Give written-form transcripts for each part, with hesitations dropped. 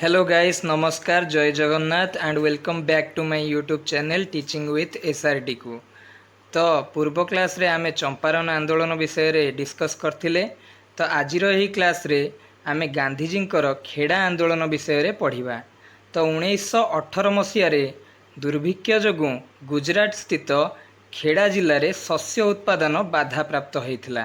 Hello guys, नमस्कार, जय Jagannath and welcome back to my YouTube channel teaching with SRD को। तो पूर्व क्लास रे आमे चंपारण आंदोलन विषय रे डिस्कस करथिले। तो आजिर एही क्लास रे आमे गांधीजींकर खेड़ा आंदोलन विषय रे पढ़िबा। तो 1918 मसीह रे दुर्भिक्ष जोगु गुजरात स्थित खेड़ा जिले में शस्य उत्पादन बाधा प्राप्त होइथिला।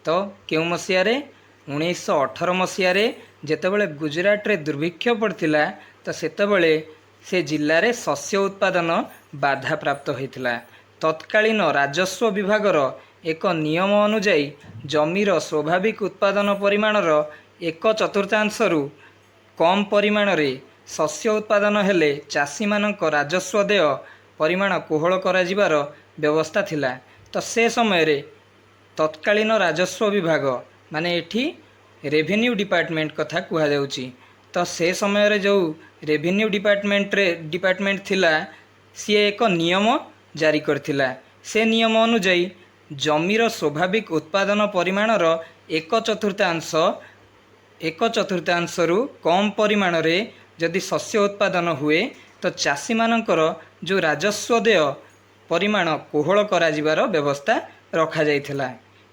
तो केउ मसीह रे 1918 मसीह जेतेबेले गुजरात रे दुर्भिक्ष पड़थिला तो सेतेबेले से जिले में शस्य उत्पादन बाधा प्राप्त होइथिला। तत्कालीन राजस्व विभागर एक नियम अनुजाई जमीर स्वाभाविक उत्पादन परिमाणर 1/4 कम परिमाण रे शस्य उत्पादन हेले चाषी मानक राजस्व देय परिमाण कोहल कराजिबार व्यवस्था थिला। तो से समय रे तत्कालीन राजस्व विभाग माने एठी रेवेन्यू डिपार्टमेंट कथा कुहा जाउची। तो से समय रे जो रेवेन्यू डिपार्टमेंट थिला सी एक नियम जारी करथिला। से नियम अनुजाई जमीर स्वाभाविक उत्पादन परिमाणर 1/4 रु कम परिमाण रे जदि शस्य उत्पादन हुए तो चाषी मानकर जो राजस्व देय परिमाण कोहल कराजिबार व्यवस्था रखा जाइथिला।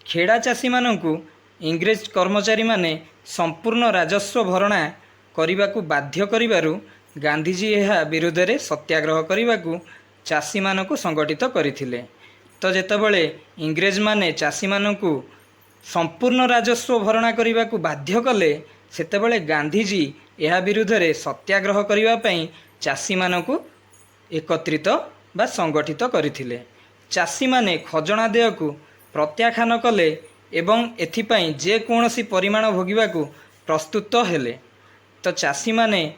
खेड़ा चाषी मानकु इंग्रेज कर्मचारी माने संपूर्ण राजस्व भरणा करिबाकु बाध्य करिबारु गांधीजी एहा विरुद्ध रे सत्याग्रह करिबाकु चाषी मानकु संगठित करिथिले। तो जेतेबेले इंग्रेज माने चाषी मानकु संपूर्ण राजस्व भरणा करिबाकु बाध्य कले सेतेबेले गांधीजी एहा विरुद्ध रे सत्याग्रह करिबा पई चाषी मानकु एकत्रित बा संगठित करिथिले। चाषी माने खजणा देयकु प्रत्याख्यान कले एवं एथिपाई जे कोनोसी परिमाण भोगिबाकु प्रस्तुत हेले। तो चाषी माने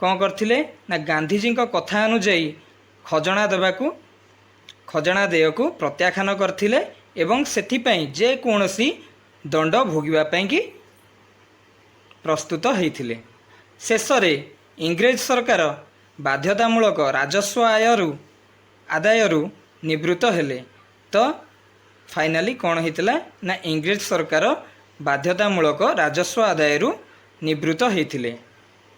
कौन करथिले ना गांधीजी कथा अनुजाई खजणा देयकु प्रत्याख्यान करथिले एवं सेथिपाई जे कोनोसी दंड भोगिबा पई कि प्रस्तुत हेइथिले। शेषरे इंग्रेज सरकार बाध्यतामूलक राजस्व आदायरु निवृत्त हेले। तो फाइनाली कौन होइतिला ना इंग्रेज सरकार बाध्यतामूलक राजस्व आदायरु निवृत्त होइतिले।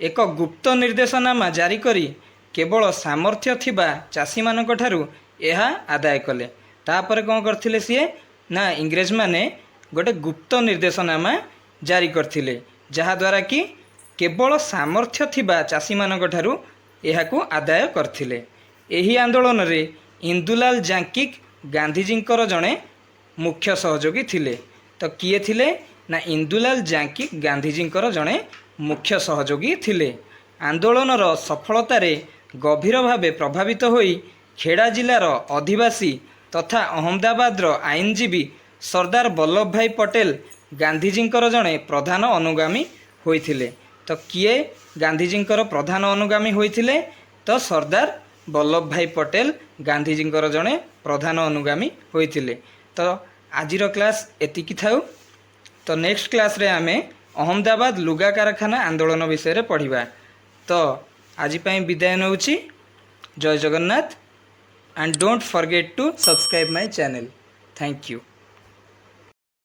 एक गुप्त निर्देशनामा जारी करी केवल सामर्थ्य थिबा चाषी मानक ठारू एहा आदाय कले। तापर कौन करथिले सीए ना इंग्रेज माने गोटे गुप्त निर्देशनामा जारी करथिले जहा द्वारा कि केवल सामर्थ्य थिबा चाषी मानक ठारू एहाकू आदाय करथिले। एही आंदोलन रे इंदुलाल जांकिक गांधीजींकर जणे मुख्य सहयोगी थिले। तो किए थिले ना इंदुलाल जांकिक गांधीजींकर जणे मुख्य सहयोगी थिले। आंदोलनर सफलतारे गभीर भावे प्रभावित होई खेड़ा जिलार अधिवासी तथा अहमदाबादर आईनजीवी सरदार वल्लभ भाई पटेल गांधीजींकर जणे प्रधान अनुगामी होइथिले। तो किए गांधीजींकर प्रधान अनुगामी होइथिले तो सरदार वल्लभ भाई पटेल गांधीजींकर जणे प्रधान अनुगामी होइथिले। तो आजिर क्लास एतिकी थाउ। तो नेक्स्ट क्लास रे आमे अहमदाबाद लुगा कारखाना आंदोलन विषय रे पढ़िबा। तो आज पई विदाय नउची। जय Jagannath and don't forget to subscribe my channel. Thank you.